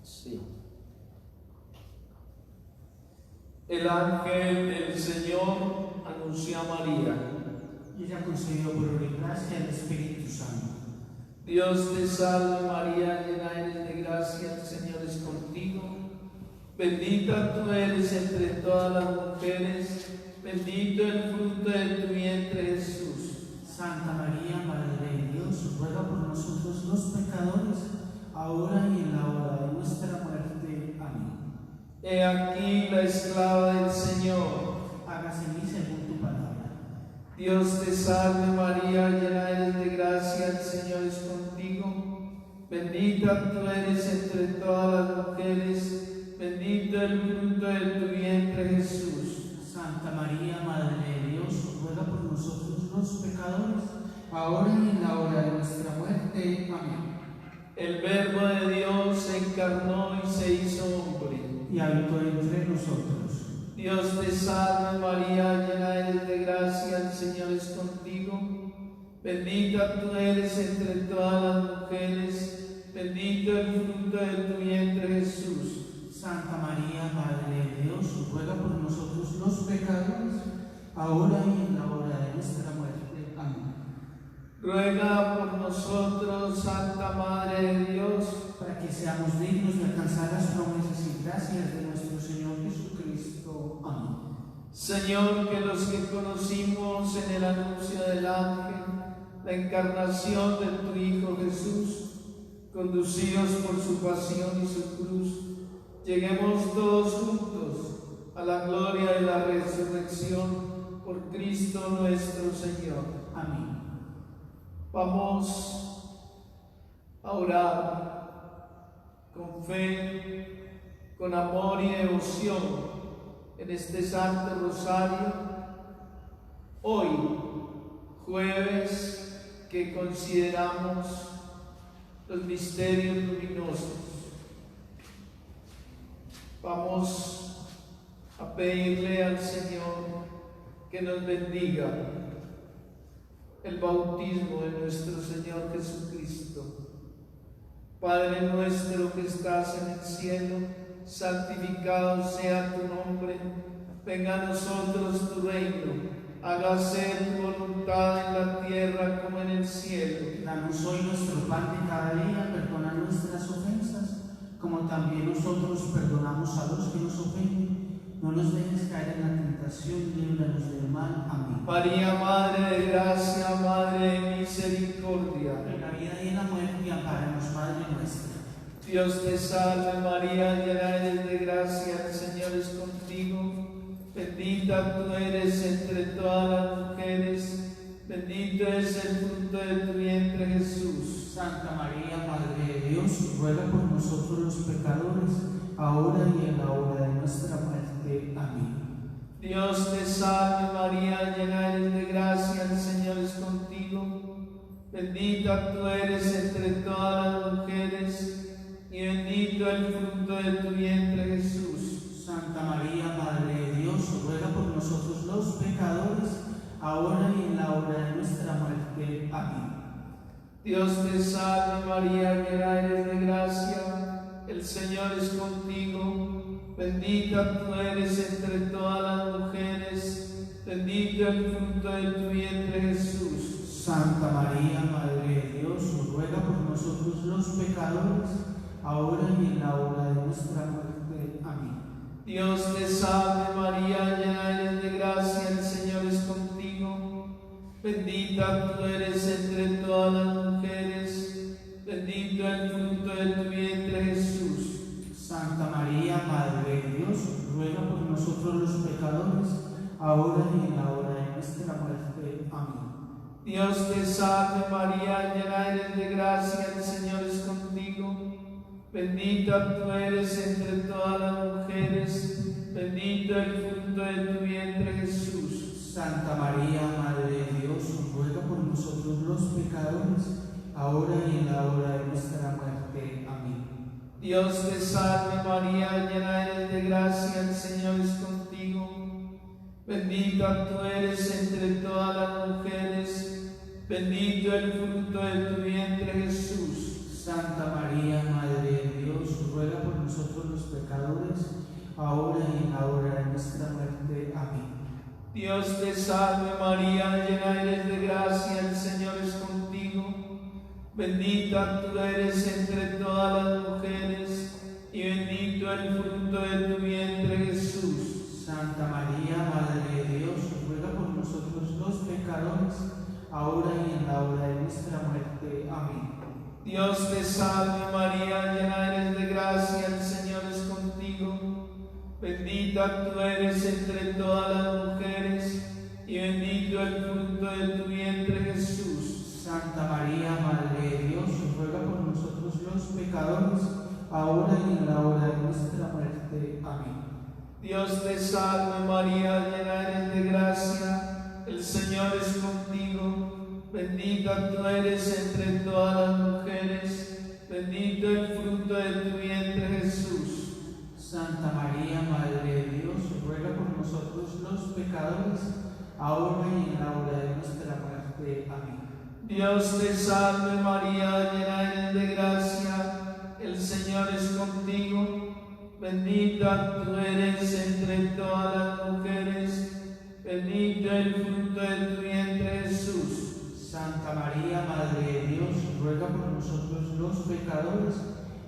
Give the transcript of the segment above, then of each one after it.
Sí. El ángel del Señor anunció a María. Y ella concedió por obra y gracia el Espíritu Santo. Dios te salve María, llena eres de gracia, el Señor es contigo. Bendita tú eres entre todas las mujeres, bendito el fruto de tu vientre Jesús. Santa María, Madre de Dios, ruega por nosotros los pecadores, ahora y en la hora de nuestra muerte. Amén. He aquí la esclava del Señor. Hágase en mí según tu palabra. Dios te salve María, llena eres de gracia, el Señor es contigo. Bendita tú eres entre todas las mujeres, bendito el fruto de tu vientre Jesús. Santa María, Madre de Dios, ruega por nosotros los pecadores, ahora y en la hora de nuestra muerte. Amén. El Verbo de Dios se encarnó y se hizo hombre. Y habitó entre nosotros. Dios te salve María, llena eres de gracia, el Señor es contigo. Bendita tú eres entre todas las mujeres, bendito el fruto de tu vientre Jesús. Santa María, Madre de Dios, ruega por nosotros los pecadores, ahora y en la hora de nuestra muerte. Amén. Ruega por nosotros, Santa Madre de Dios, para que seamos dignos de alcanzar las promesas y gracias de nuestro Señor Jesucristo. Amén. Señor, que los que conocimos en el anuncio del ángel, la encarnación de tu Hijo Jesús, conducidos por su pasión y su cruz, lleguemos todos juntos a la gloria de la resurrección por Cristo nuestro Señor. Amén. Vamos a orar con fe, con amor y devoción en este Santo Rosario. Hoy, jueves, que consideramos los misterios luminosos. Vamos a pedirle al Señor que nos bendiga el bautismo de nuestro Señor Jesucristo. Padre nuestro que estás en el cielo, santificado sea tu nombre. Venga a nosotros tu reino. Hágase tu voluntad en la tierra como en el cielo. Danos hoy nuestro pan de cada día, perdona nuestras ofensas, como también nosotros perdonamos a los que nos ofenden. No nos dejes caer en la tentación y líbranos del mal. Amén. María, Madre de gracia, Madre de misericordia, En la vida y en la muerte, ampáranos, Madre nuestra. Dios te salve María, llena eres de gracia, el Señor es contigo. Bendita tú eres entre todas las mujeres, bendito es el fruto de tu vientre Jesús. Santa María, Madre de Dios, ruega por nosotros los pecadores, ahora y en la hora de nuestra muerte. Amén. Dios te salve María, llena eres de gracia, el Señor es contigo. Bendita tú eres entre todas las mujeres, y bendito el fruto de tu vientre Jesús. Santa María, Madre de Dios, ruega por nosotros los pecadores, ahora y en la hora de nuestra muerte. Amén. Dios te salve María, llena eres de gracia, el Señor es contigo. Bendita tú eres entre todas las mujeres, bendito el fruto de tu vientre Jesús. Santa María, Madre de Dios, ruega por nosotros los pecadores, ahora y en la hora de nuestra muerte. Amén. Dios te salve María, llena eres de gracia, el Señor es contigo. Bendita tú eres entre todas las mujeres, bendito el fruto de tu vientre Jesús. Santa María, Madre de Dios, ruega por nosotros los pecadores, ahora y en la hora de nuestra muerte. Amén. Dios te salve María, llena eres de gracia, el Señor es contigo. Bendita tú eres entre todas las mujeres, bendito el fruto de tu vientre Jesús. Santa María, Madre de Dios, ruega por nosotros los pecadores, ahora y en la hora de nuestra muerte. Amén. Dios te salve María, llena eres de gracia, el Señor es contigo. Bendita tú eres entre todas las mujeres, bendito el fruto de tu vientre Jesús. Santa María, Madre de Dios, Amén. Dios te salve María, llena eres de gracia, el Señor es contigo. Bendita tú eres entre todas las mujeres, y bendito el fruto de tu vientre Jesús. Santa María, Madre de Dios, ruega por nosotros los pecadores, ahora y en la hora de nuestra muerte. Amén. Dios te salve María, llena eres de gracia, el Señor es contigo. Bendita tú eres entre todas las mujeres, y bendito el fruto de tu vientre Jesús. Santa María, Madre de Dios, ruega por nosotros los pecadores, ahora y en la hora de nuestra muerte. Amén. Dios te salve María, llena eres de gracia, el Señor es contigo. Bendita tú eres entre todas las mujeres, bendito el fruto de tu vientre Jesús. Santa María, Madre de Dios, ruega por nosotros los pecadores, ahora y en la hora de nuestra muerte. Amén. Dios te salve María, llena eres de gracia, el Señor es contigo. Bendita tú eres entre todas las mujeres, bendito el fruto de tu vientre Jesús. Santa María, Madre de Dios, ruega por nosotros los pecadores,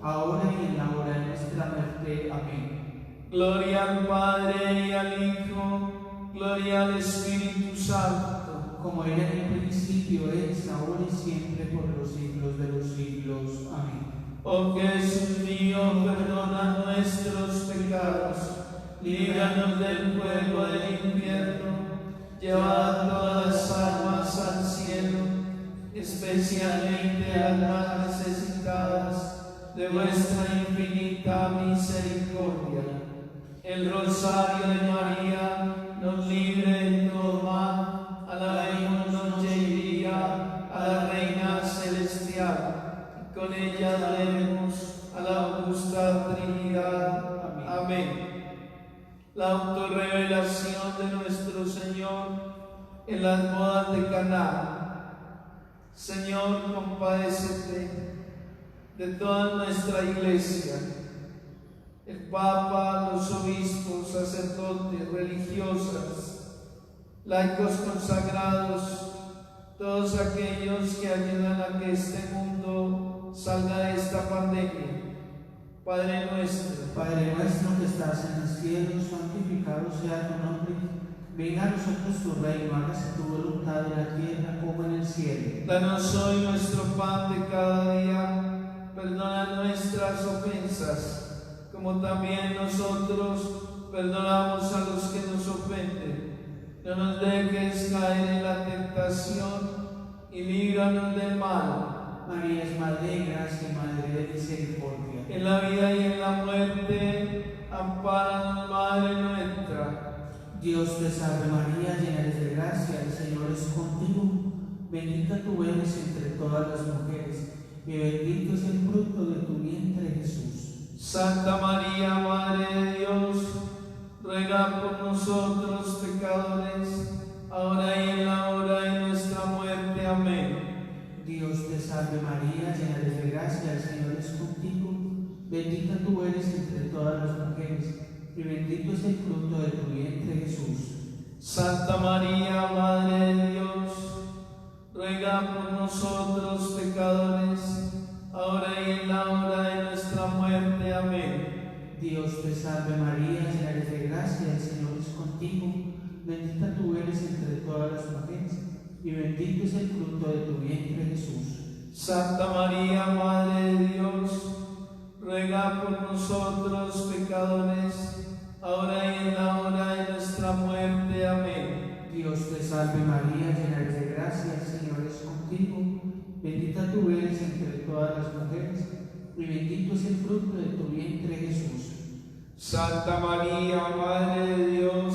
ahora y en la hora de nuestra muerte. Amén. Gloria al Padre y al Hijo, gloria al Espíritu Santo, como era en el principio, es ahora y siempre, por los siglos de los siglos. Amén. Oh Jesús mío, perdona nuestros pecados, líbranos del fuego del infierno, llevad todas las almas al cielo, especialmente a las más necesitadas de vuestra infinita misericordia. El rosario de María nos libre de todo mal. Alabemos noche y día a la Reina Celestial. Con ella adoremos a la augusta Trinidad. Amén. La autorrevelación de nuestro Señor en las bodas de Caná. Señor, compadécete de toda nuestra iglesia, el Papa, los obispos, sacerdotes, religiosas, laicos consagrados, todos aquellos que ayudan a que este mundo salga de esta pandemia. Padre nuestro que estás en los cielos, santificado sea tu nombre. Venga a nosotros tu reino, hágase tu voluntad en la tierra como en el cielo. Danos hoy nuestro pan de cada día. Perdona nuestras ofensas, como también nosotros perdonamos a los que nos ofenden. No nos dejes caer en la tentación y líbranos del mal. María es Madre de gracia y Madre de misericordia. En la vida y en la muerte, ampáranos, Madre nuestra. Dios te salve María, llena eres de gracia, el Señor es contigo. Bendita tú eres entre todas las mujeres, y bendito es el fruto de tu vientre Jesús. Santa María, Madre de Dios, ruega por nosotros pecadores, ahora y en la hora de nuestra muerte. Amén. Dios te salve María, llena eres de gracia, el Señor es contigo. Bendita tú eres entre todas las mujeres, y bendito es el fruto de tu vientre Jesús. Santa María, Madre de Dios, ruega por nosotros pecadores, ahora y en la hora de nuestra muerte. Amén. Dios te salve María, llena eres de gracia, el Señor es contigo. Bendita tú eres entre todas las mujeres, y bendito es el fruto de tu vientre Jesús. Santa María, Madre de Dios, ruega por nosotros pecadores, ahora y en la hora de nuestra muerte. Amén. Dios te salve María, llena eres de gracia, el Señor es contigo. Bendita tú eres entre todas las mujeres, y bendito es el fruto de tu vientre Jesús. Santa María, Madre de Dios,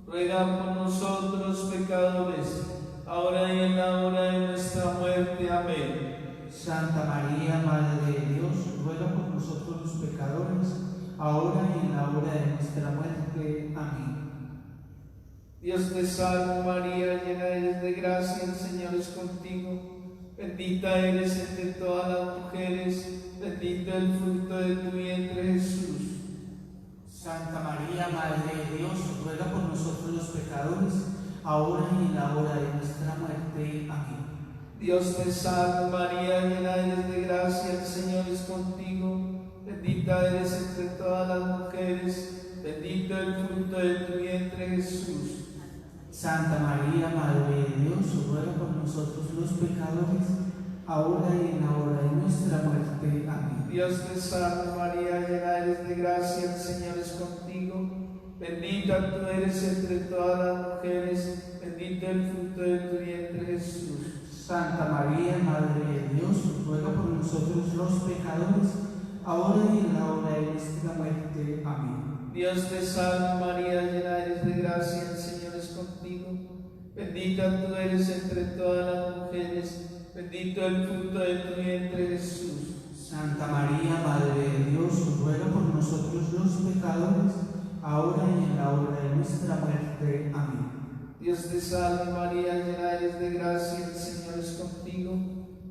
ruega por nosotros pecadores, ahora y en la hora de nuestra muerte. Amén. Santa María, Madre de Dios, ruega por nosotros los pecadores, ahora y en la hora de nuestra muerte. Amén. Dios te salve María, llena eres de gracia, el Señor es contigo. Bendita eres entre todas las mujeres, bendito el fruto de tu vientre Jesús. Santa María, María, Madre de Dios, ruega por nosotros los pecadores, ahora y en la hora de nuestra muerte. Amén. Dios te salve María, llena eres de gracia, el Señor es contigo, bendita eres entre todas las mujeres, bendito el fruto de tu vientre Jesús. Santa María, Madre de Dios, ruega por nosotros los pecadores, ahora y en la hora de nuestra muerte. Amén. Dios te salve María, llena eres de gracia, el Señor es contigo, bendita tú eres entre todas las mujeres, bendito el fruto de tu vientre Jesús. Santa María, Madre de Dios, ruega por nosotros los pecadores, ahora y en la hora de nuestra muerte. Amén. Dios te salve María, llena eres de gracia, el Señor es contigo, bendita tú eres entre todas las mujeres, bendito el fruto de tu vientre Jesús. Santa María, Madre de Dios, ruega por nosotros los pecadores, ahora y en la hora de nuestra muerte. Amén. Dios te salve María, llena eres de gracia, el Señor es contigo,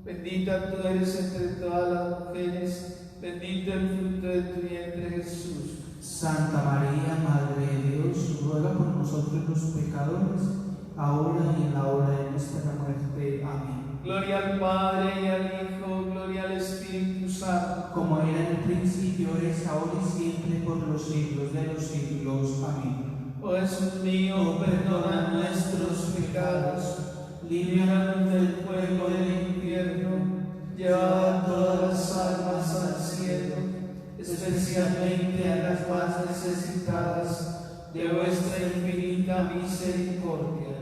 bendita tú eres entre todas las mujeres, bendito el fruto de tu vientre Jesús. Santa María, Madre de Dios, ruega por nosotros los pecadores, ahora y en la hora de nuestra muerte. Amén. Gloria al Padre y al Hijo, gloria al Espíritu Santo, como era en el principio, es ahora y siempre, por los siglos de los siglos. Amén. Oh Jesús mío, perdona nuestros pecados, líbranos del fuego del infierno, lleva a todas las almas al cielo, especialmente a las más necesitadas de vuestra infinita misericordia.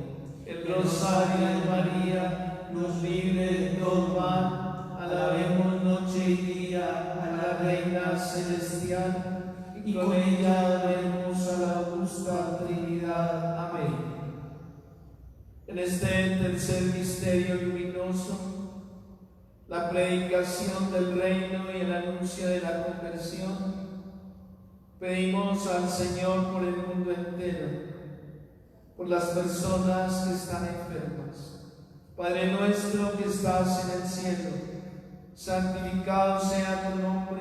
El rosario de María nos libre de todo mal, alabemos noche y día a la Reina Celestial, y con ella adoremos a la augusta Trinidad. Amén. En este tercer misterio luminoso, la predicación del reino y el anuncio de la conversión, pedimos al Señor por el mundo entero, por las personas que están enfermas. Padre nuestro que estás en el cielo, santificado sea tu nombre,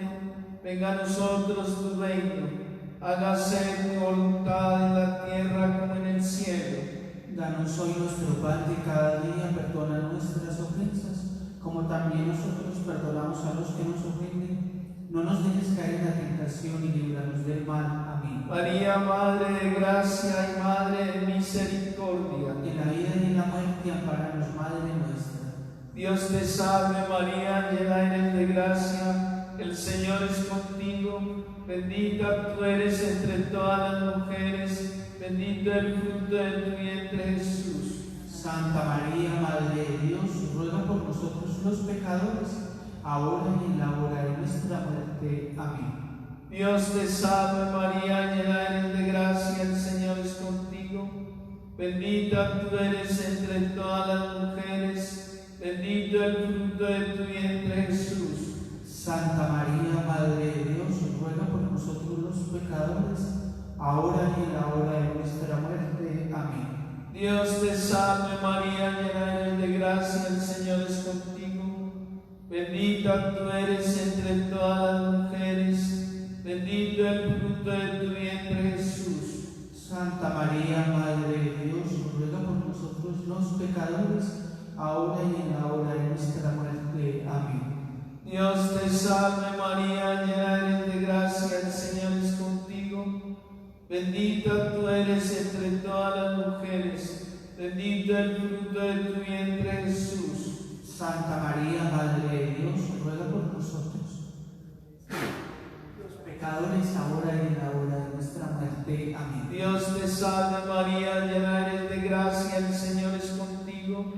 venga a nosotros tu reino, hágase tu voluntad en la tierra como en el cielo. Danos hoy nuestro pan de cada día, perdona nuestras ofensas, como también nosotros perdonamos a los que nos ofenden. No nos dejes caer en la tentación y líbranos del mal. Amén. María, Madre de gracia y Madre de misericordia, En la vida y en la muerte, ampáranos, Madre nuestra. Dios te salve María, llena eres de gracia, el Señor es contigo, bendita tú eres entre todas las mujeres, bendito el fruto de tu vientre Jesús. Santa María, Madre de Dios, ruega por nosotros los pecadores, ahora y en la hora de nuestra muerte. Amén. Dios te salve María, llena eres de gracia, el Señor es contigo, bendita tú eres entre todas las mujeres, bendito el fruto de tu vientre Jesús. Santa María, Madre de Dios, ruega por nosotros los pecadores, ahora y en la hora de nuestra muerte. Amén. Dios te salve María, llena eres de gracia, el Señor es contigo, bendita tú eres entre todas las mujeres, bendito el fruto de tu vientre Jesús. Santa María, Madre de Dios, ruega por nosotros los pecadores, ahora y en la hora de nuestra muerte. Amén. Dios te salve María, llena eres de gracia, el Señor es contigo, bendita tú eres entre todas las mujeres, bendito el fruto de tu vientre Jesús. Santa María, Madre de Dios, ruega por nosotros los pecadores, ahora y en la hora de nuestra muerte. Amén. Dios te salve María, llena eres de gracia, el Señor es contigo,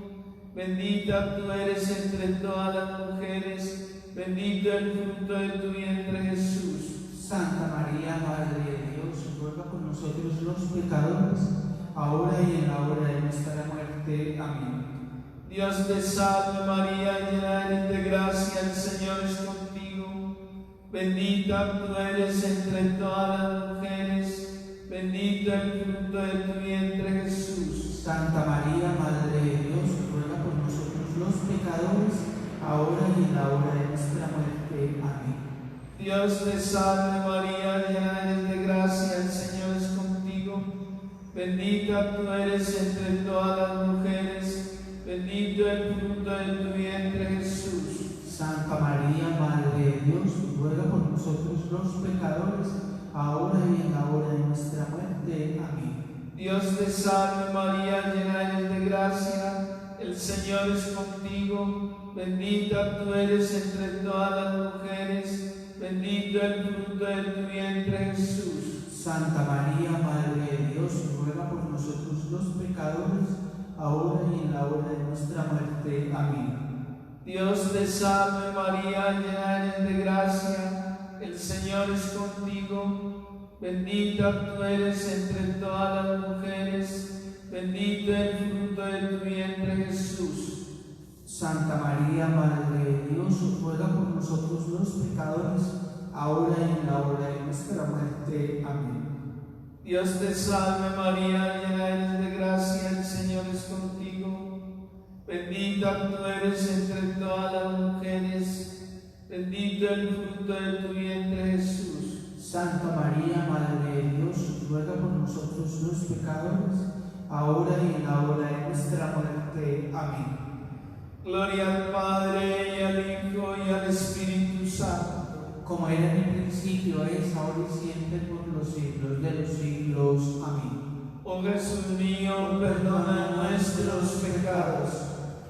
bendita tú eres entre todas las mujeres, bendito el fruto de tu vientre Jesús. Santa María, Madre de Dios, ruega por nosotros los pecadores, ahora y en la hora de nuestra muerte. Amén. Dios te salve María, llena eres de gracia, el Señor es contigo, bendita tú eres entre todas las mujeres, bendito el fruto de tu vientre Jesús. Santa María, Madre de Dios, ruega por nosotros los pecadores, ahora y en la hora de nuestra muerte. Amén. Dios te salve María, llena eres de gracia, el Señor es bendita tú eres entre todas las mujeres, bendito el fruto de tu vientre Jesús. Santa María, Madre de Dios, ruega por nosotros los pecadores, ahora y en la hora de nuestra muerte. Amén. Dios te salve María, llena eres de gracia, el Señor es contigo, bendita tú eres entre todas las mujeres, bendito el fruto de tu vientre Jesús. Santa María, Madre de Dios, ruega por nosotros los pecadores, ahora y en la hora de nuestra muerte. Amén. Dios te salve María, llena eres de gracia, el Señor es contigo, bendita tú eres entre todas las mujeres, bendito el fruto de tu vientre Jesús. Santa María, Madre de Dios, ruega por nosotros los pecadores, ahora y en la hora de nuestra muerte. Amén. Dios te salve María, llena eres de gracia, el Señor es contigo, bendita tú eres entre todas las mujeres, bendito el fruto de tu vientre Jesús. Santa María, Madre de Dios, ruega por nosotros los pecadores, ahora y en la hora de nuestra muerte. Amén. Gloria al Padre, y al Hijo, y al Espíritu Santo, como era en el principio, es ahora y siempre, por los siglos de los siglos. Amén. Oh Jesús mío, perdona nuestros pecados,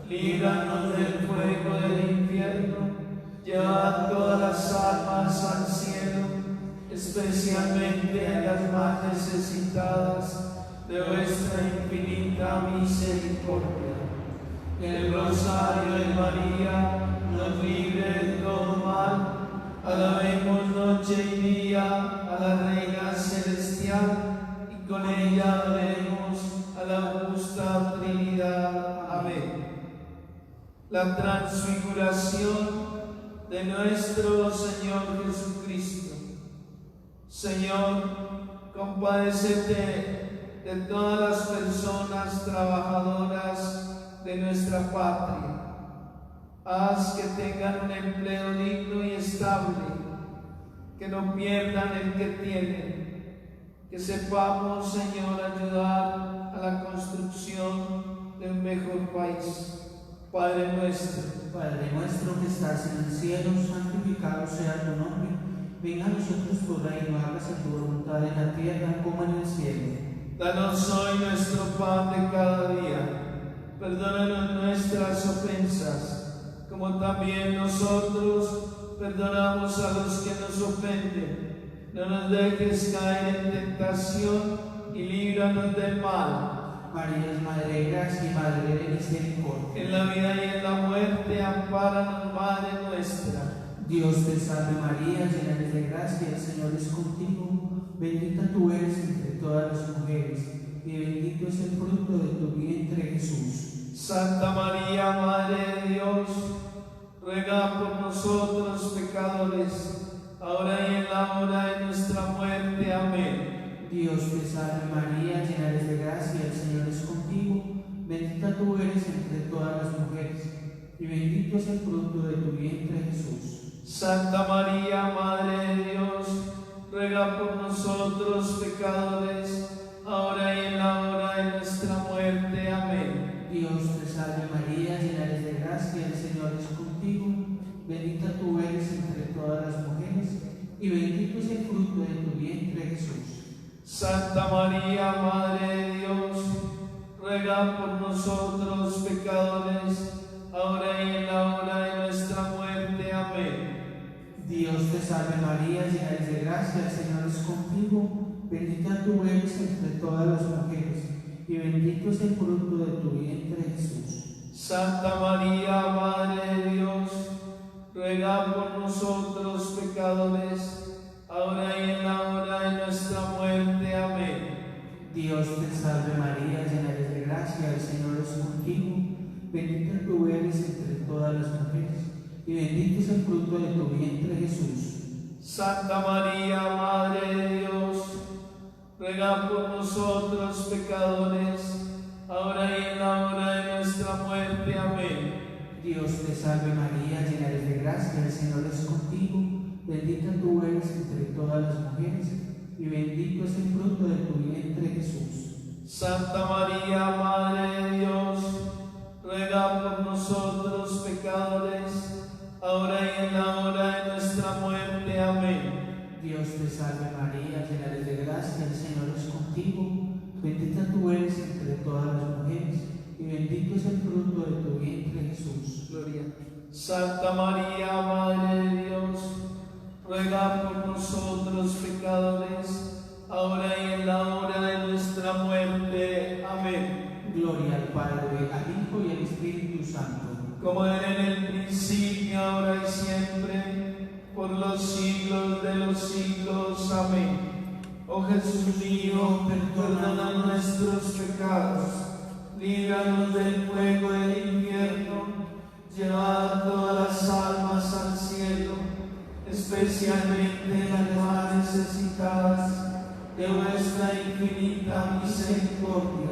líbranos del fuego del infierno, lleva todas las almas al cielo, especialmente a las más necesitadas de vuestra infinita misericordia. El rosario de María nos libre de todo mal. Alabemos noche y día a la Reina Celestial y con ella adoremos a la augusta Trinidad. Amén. La transfiguración de nuestro Señor Jesucristo. Señor, compadécete de todas las personas trabajadoras de nuestra patria. Haz que tengan un empleo digno y estable, que no pierdan el que tienen, que sepamos, Señor, ayudar a la construcción de un mejor país. Padre nuestro que estás en el cielo, santificado sea tu nombre. Venga a nosotros tu reino, hágase tu voluntad en la tierra como en el cielo. Danos hoy nuestro pan de cada día. Perdónanos nuestras ofensas, como también nosotros perdonamos a los que nos ofenden. No nos dejes caer en tentación y líbranos del mal. María es Madre de gracia y Madre de misericordia. En la vida y en la muerte, ampáranos, Madre nuestra. Dios te salve María, llena eres de gracia, el Señor es contigo. Bendita tú eres entre todas las mujeres, y bendito es el fruto de tu vientre Jesús. Santa María, Madre de Dios, ruega por nosotros pecadores, ahora y en la hora de nuestra muerte. Amén. Dios te salve María, llena eres de gracia, el Señor es contigo. Bendita tú eres entre todas las mujeres, y bendito es el fruto de tu vientre Jesús. Santa María, Madre de Dios, ruega por nosotros pecadores, ahora y en la hora de nuestra muerte. Amén. Dios te salve María, llena eres de gracia, el Señor es contigo. Bendita tú eres entre todas las mujeres, y bendito es el fruto de tu vientre Jesús. Santa María, Madre de Dios, ruega por nosotros pecadores, ahora y en la hora de nuestra muerte. Amén. Dios te salve María, llena eres de gracia, el Señor es contigo. Bendita tú eres entre todas las mujeres, y bendito es el fruto de tu vientre Jesús. Santa María, Madre de Dios, ruega por nosotros pecadores, ahora y en la hora de nuestra muerte. Amén. Dios te salve María, llena eres de gracia, el Señor es contigo. Bendita tú eres entre todas las mujeres, y bendito es el fruto de tu vientre Jesús. Santa María, Madre de Dios, ruega por nosotros pecadores, ahora y en la hora de nuestra muerte. Amén. Dios te salve María, llena eres de gracia, el Señor es contigo. Bendita tú eres entre todas las mujeres, y bendito es el fruto de tu vientre Jesús. Santa María, Madre de Dios, ruega por nosotros pecadores, ahora y en la hora de nuestra muerte. Amén. Dios te salve María, llena eres de gracia, el Señor es contigo. Bendita tú eres entre todas las mujeres, y bendito es el fruto de tu vientre, Jesús. Gloria. Santa María, Madre de Dios, ruega por nosotros pecadores, ahora y en la hora de nuestra muerte. Amén. Gloria al Padre, al Hijo y al Espíritu Santo. Como era en el principio, ahora y siempre, por los siglos de los siglos. Amén. Oh Jesús mío, perdona nuestros pecados, líbranos del fuego del infierno, lleva todas las almas al cielo, especialmente las más necesitadas de vuestra infinita misericordia.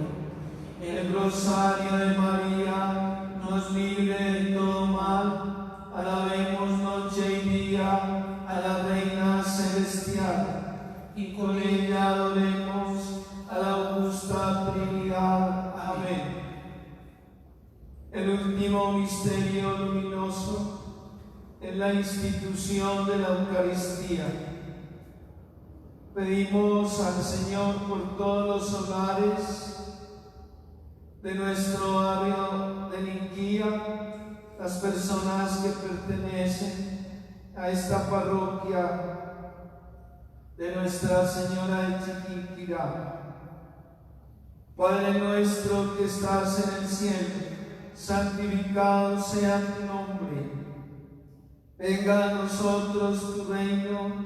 El rosario de María nos libre de todo mal. Alabemos noche y día a la Reina Celestial, y con ella adoremos a la augusta Trinidad. Amén. El último misterio luminoso es la institución de la Eucaristía. Pedimos al Señor por todos los hogares de nuestro barrio de Linquía, las personas que pertenecen a esta parroquia de Nuestra Señora de Chiquinquirá. Padre nuestro que estás en el cielo, santificado sea tu nombre. Venga a nosotros tu reino,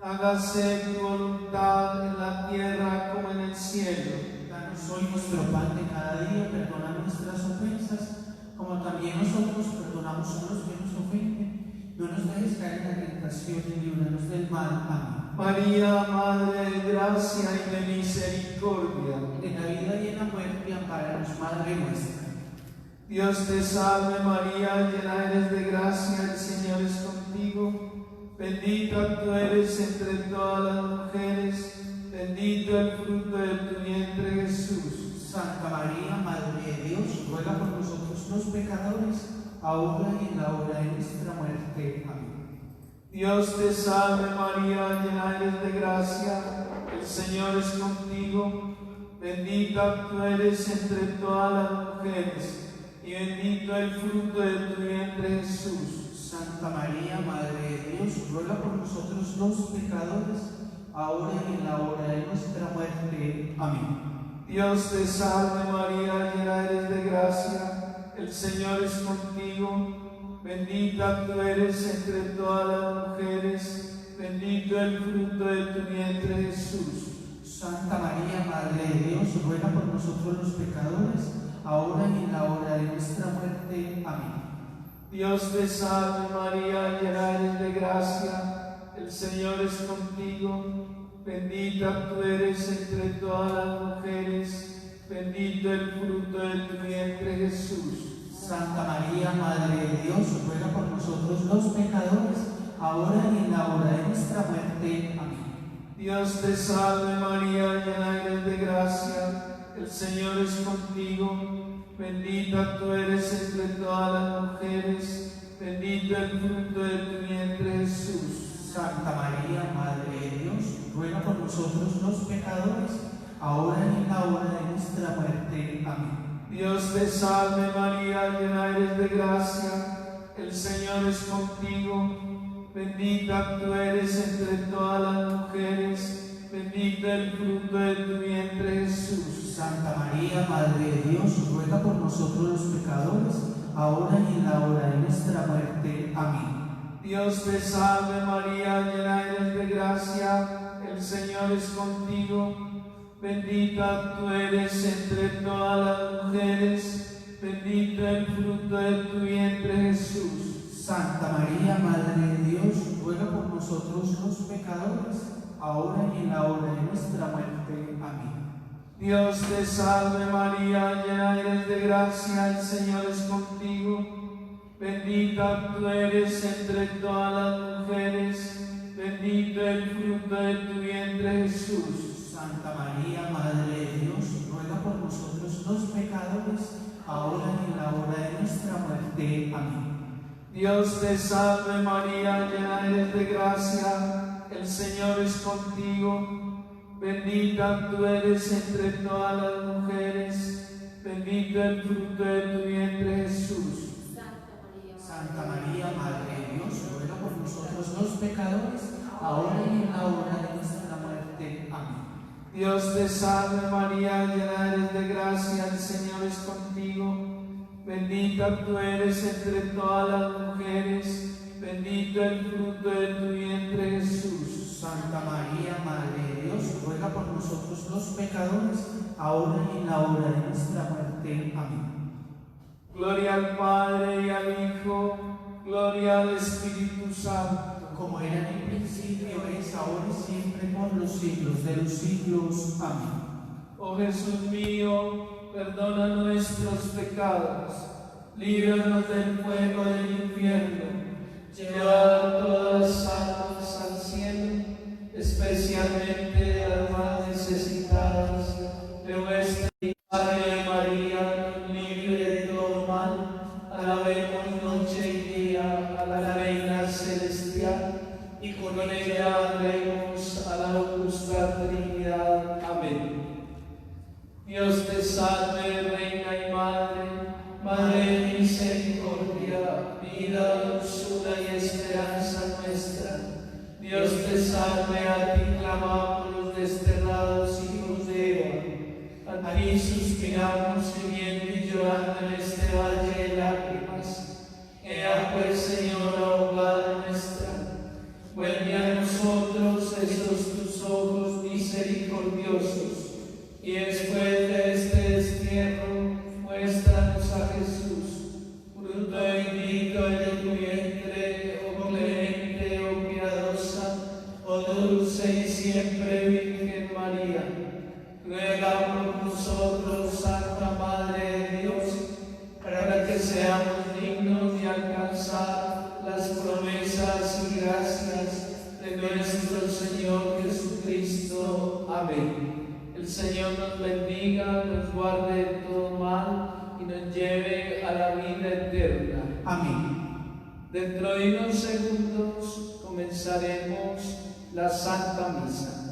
hágase tu voluntad en la tierra como en el cielo. Danos hoy nuestro pan de cada día, perdona nuestras ofensas, como también nosotros perdonamos a los que nos ofenden. No nos dejes caer en la tentación y líbranos del mal. Amén. María, Madre de gracia y de misericordia, En la vida y en la muerte, ampáranos, Madre nuestra. Dios te salve María, llena eres de gracia, el Señor es contigo. Bendita tú eres entre todas las mujeres, bendito el fruto de tu vientre Jesús. Santa María, Madre de Dios, ruega por nosotros los pecadores, ahora y en la hora de nuestra muerte. Amén. Dios te salve María, llena eres de gracia, el Señor es contigo. Bendita tú eres entre todas las mujeres, y bendito el fruto de tu vientre Jesús. Santa María, Madre de Dios, ruega por nosotros los pecadores, ahora y en la hora de nuestra muerte. Amén. Dios te salve María, llena eres de gracia, el Señor es contigo. Bendita tú eres entre todas las mujeres, bendito el fruto de tu vientre Jesús. Santa María, Madre de Dios, ruega por nosotros los pecadores, ahora y en la hora de nuestra muerte. Amén. Dios te salve María, llena eres de gracia, el Señor es contigo. Bendita tú eres entre todas las mujeres, bendito el fruto de tu vientre Jesús. Santa María, Madre de Dios, ruega por nosotros los pecadores, ahora y en la hora de nuestra muerte. Amén. Dios te salve María, llena eres de gracia, el Señor es contigo. Bendita tú eres entre todas las mujeres, bendito el fruto de tu vientre Jesús. Santa María, Madre de Dios, ruega por nosotros los pecadores, ahora y en la hora de nuestra muerte. Amén. Dios te salve María, llena eres de gracia, el Señor es contigo. Bendita tú eres entre todas las mujeres, bendito el fruto de tu vientre Jesús. Santa María, Madre de Dios, ruega por nosotros los pecadores, ahora y en la hora de nuestra muerte. Amén. Dios te salve María, llena eres de gracia, el Señor es contigo. Bendita tú eres entre todas las mujeres, bendito el fruto de tu vientre Jesús. Santa María, Madre de Dios, ruega por nosotros los pecadores, ahora y en la hora de nuestra muerte. Amén. Dios te salve María, llena eres de gracia, el Señor es contigo. Bendita tú eres entre todas las mujeres, bendito el fruto de tu vientre Jesús. Santa María, Madre de Dios, ruega por nosotros los pecadores, ahora y en la hora de nuestra muerte. Amén. Dios te salve María, llena eres de gracia, el Señor es contigo, bendita tú eres entre todas las mujeres, bendito el fruto de tu vientre Jesús. Santa María, Madre de Dios, ruega por nosotros los pecadores, ahora y en la hora de nuestra muerte. Amén. Dios te salve María, llena eres de gracia, el Señor es contigo, bendita tú eres entre todas las mujeres, bendito el fruto de tu vientre Jesús. Santa María, Madre de Dios, ruega por nosotros los pecadores, ahora y en la hora de nuestra muerte. Amén. Gloria al Padre y al Hijo, gloria al Espíritu Santo. Como era en el principio, es ahora y siempre, por los siglos de los siglos. Amén. Oh Jesús mío, perdona nuestros pecados, líbranos del fuego del infierno, lleva a todas las almas al cielo, especialmente a las más necesitadas de vuestra Madre María, libre de todo mal. Alabemos noche y día a la Reina Celestial, y con ella alabemos a la augusta Trinidad. Amén. Dios te salve, Reina y Madre, Madre de misericordia, vida, dulzura y esperanza nuestra. Dios te salve, a ti clamamos los desterrados hijos de Eva, a ti suspiramos gimiendo y llorando en este valle de lágrimas. Ea pues, Señora, abogada nuestra, vuelve a nosotros esos tus ojos misericordiosos, y después de este destierro, muéstranos a Jesús, fruto bendito de tu vientre, oh clemente, oh piadosa, oh dulce y siempre Virgen María. Ruega por nosotros, Santa Madre de Dios, para que seamos dignos de alcanzar las promesas y gracias de nuestro Señor Jesucristo. Amén. El Señor nos bendiga, nos guarde de todo mal y nos lleve a la vida eterna. Amén. Dentro de unos segundos comenzaremos la Santa Misa.